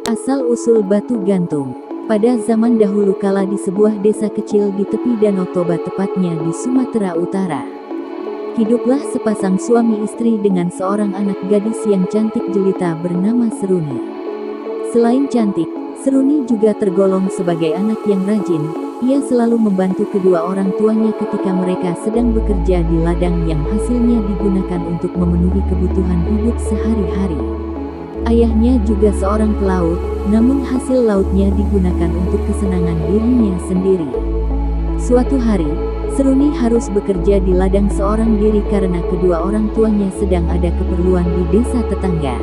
Asal-usul batu gantung. Pada zaman dahulu kala di sebuah desa kecil di tepi Danau Toba, tepatnya di Sumatera Utara, hiduplah sepasang suami istri dengan seorang anak gadis yang cantik jelita bernama Seruni. Selain cantik, Seruni juga tergolong sebagai anak yang rajin. Ia selalu membantu kedua orang tuanya ketika mereka sedang bekerja di ladang yang hasilnya digunakan untuk memenuhi kebutuhan hidup sehari-hari. Ayahnya juga seorang pelaut, namun hasil lautnya digunakan untuk kesenangan dirinya sendiri. Suatu hari, Seruni harus bekerja di ladang seorang diri karena kedua orang tuanya sedang ada keperluan di desa tetangga.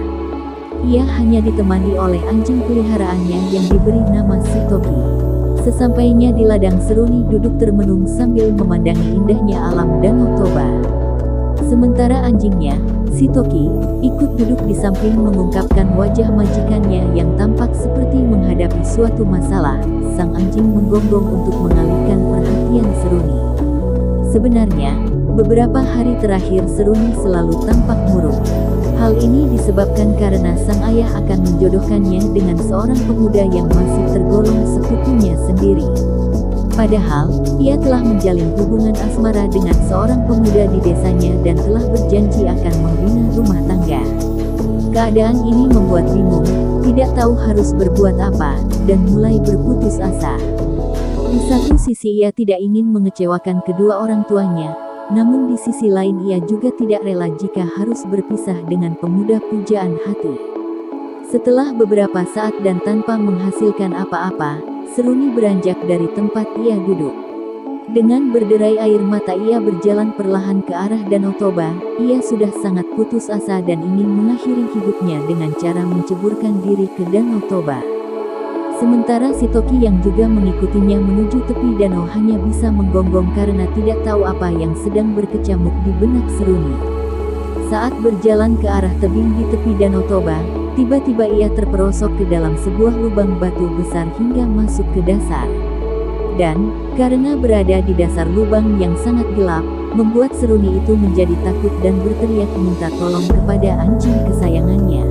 Ia hanya ditemani oleh anjing peliharaannya yang diberi nama Sitoki. Sesampainya di ladang, Seruni duduk termenung sambil memandangi indahnya alam Danau Toba. Sementara anjingnya, Sitoki, ikut duduk di samping mengungkapkan wajah majikannya yang tampak seperti menghadapi suatu masalah. Sang anjing menggonggong untuk mengalihkan perhatian Seruni. Sebenarnya, beberapa hari terakhir Seruni selalu tampak murung. Hal ini disebabkan karena sang ayah akan menjodohkannya dengan seorang pemuda yang masih tergolong sepupunya sendiri. Padahal, ia telah menjalin hubungan asmara dengan seorang pemuda di desanya dan telah berjanji akan membina rumah tangga. Keadaan ini membuat bingung, tidak tahu harus berbuat apa, dan mulai berputus asa. Di satu sisi ia tidak ingin mengecewakan kedua orang tuanya, namun di sisi lain ia juga tidak rela jika harus berpisah dengan pemuda pujaan hati. Setelah beberapa saat dan tanpa menghasilkan apa-apa, Seruni beranjak dari tempat ia duduk. Dengan berderai air mata ia berjalan perlahan ke arah Danau Toba. Ia sudah sangat putus asa dan ingin mengakhiri hidupnya dengan cara menceburkan diri ke Danau Toba. Sementara Sitoki yang juga mengikutinya menuju tepi danau hanya bisa menggonggong karena tidak tahu apa yang sedang berkecamuk di benak Seruni. Saat berjalan ke arah tebing di tepi Danau Toba, tiba-tiba ia terperosok ke dalam sebuah lubang batu besar hingga masuk ke dasar. Dan, karena berada di dasar lubang yang sangat gelap, membuat Seruni itu menjadi takut dan berteriak minta tolong kepada anjing kesayangannya.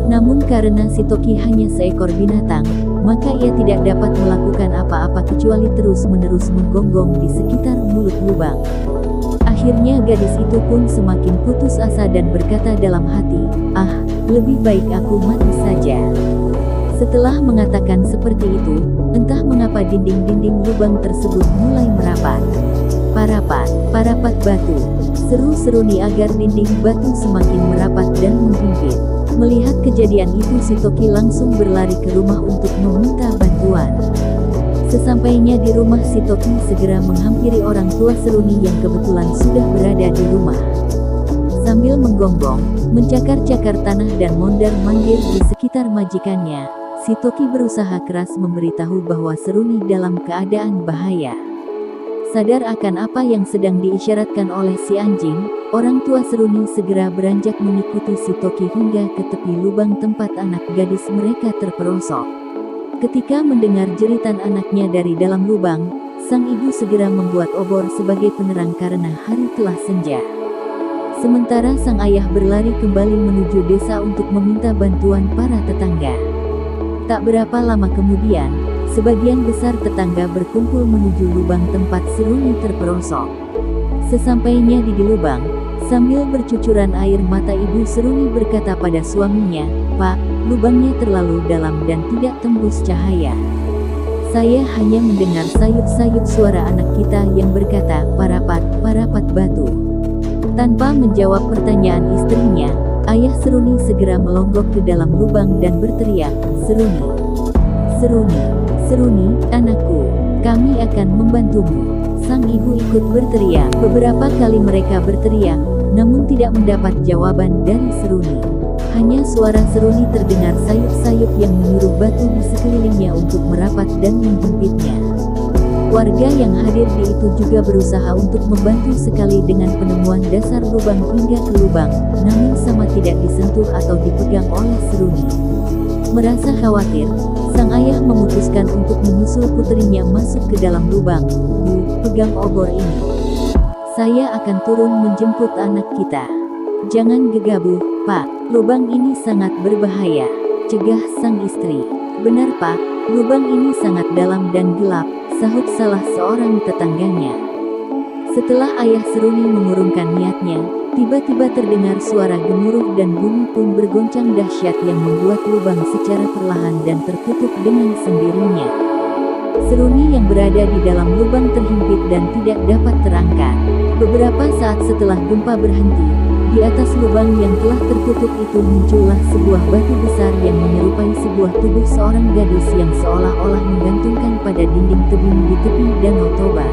Namun karena Sitoki hanya seekor binatang, maka ia tidak dapat melakukan apa-apa kecuali terus-menerus menggonggong di sekitar mulut lubang. Akhirnya gadis itu pun semakin putus asa dan berkata dalam hati, lebih baik aku mati saja. Setelah mengatakan seperti itu, entah mengapa dinding-dinding lubang tersebut mulai merapat. Parapat batu, seru Seruni agar dinding batu semakin merapat dan menghimpit. Melihat kejadian itu, Sitoki langsung berlari ke rumah untuk meminta bantuan. Sesampainya di rumah, Sitoki segera menghampiri orang tua Seruni yang kebetulan sudah berada di rumah. Sambil menggonggong, mencakar-cakar tanah dan mondar-mandir di sekitar majikannya, Sitoki berusaha keras memberitahu bahwa Seruni dalam keadaan bahaya. Sadar akan apa yang sedang diisyaratkan oleh si anjing, orang tua Seruni segera beranjak mengikuti Sitoki hingga ke tepi lubang tempat anak gadis mereka terperosok. Ketika mendengar jeritan anaknya dari dalam lubang, sang ibu segera membuat obor sebagai penerang karena hari telah senja. Sementara sang ayah berlari kembali menuju desa untuk meminta bantuan para tetangga. Tak berapa lama kemudian, sebagian besar tetangga berkumpul menuju lubang tempat Seruni terperosok. Sesampainya di lubang, sambil bercucuran air mata, ibu Seruni berkata pada suaminya, "Pak, lubangnya terlalu dalam dan tidak tembus cahaya. Saya hanya mendengar sayup-sayup suara anak kita yang berkata, parapat batu." Tanpa menjawab pertanyaan istrinya, ayah Seruni segera melonggok ke dalam lubang dan berteriak, Seruni, anakku, kami akan membantumu." Sang ibu ikut berteriak. Beberapa kali mereka berteriak, namun tidak mendapat jawaban dari Seruni. Hanya suara Seruni terdengar sayup-sayup yang menyuruh batu di sekelilingnya untuk merapat dan menghimpitnya. Warga yang hadir di itu juga berusaha untuk membantu sekali dengan penemuan dasar lubang hingga ke lubang, namun sama tidak disentuh atau dipegang oleh Seruni. Merasa khawatir, sang ayah memutuskan untuk menyusul putrinya masuk ke dalam lubang. "Bu, pegang obor ini. Saya akan turun menjemput anak kita. Jangan gegabah, Pak. Lubang ini sangat berbahaya." cegah sang istri. "Benar Pak, lubang ini sangat dalam dan gelap," sahut salah seorang tetangganya. Setelah ayah Seruni mengurungkan niatnya, tiba-tiba terdengar suara gemuruh dan bumi pun bergoncang dahsyat yang membuat lubang secara perlahan dan tertutup dengan sendirinya. Seruni yang berada di dalam lubang terhimpit dan tidak dapat terangkat. Beberapa saat setelah gempa berhenti, di atas lubang yang telah tertutup itu muncullah sebuah batu besar yang menyerupai sebuah tubuh seorang gadis yang seolah-olah menggantungkan pada dinding tebing di tepi Danau Toba.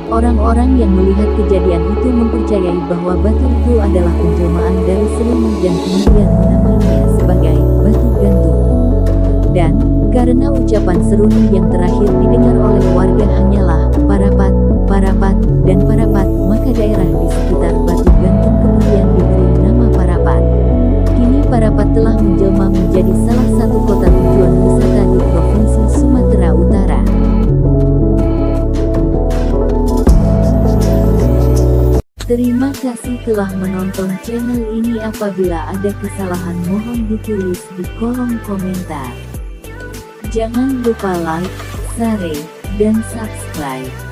Orang-orang yang melihat kejadian itu mempercayai bahwa batu itu adalah penjelmaan dari Seruni dan kemudian menamainya sebagai Batu Gantung. Dan, karena ucapan Seruni yang terakhir didengar oleh warga hanyalah Parapat, Parapat, dan Parapat, maka daerah di sekitar Batu Gantung kemudian diberi nama Parapat. Kini Parapat telah menjelma menjadi salah satu kota tujuan wisata di Provinsi Sumatera Utara. Terima kasih telah menonton channel ini. Apabila ada kesalahan mohon ditulis di kolom komentar. Jangan lupa like, share, dan subscribe.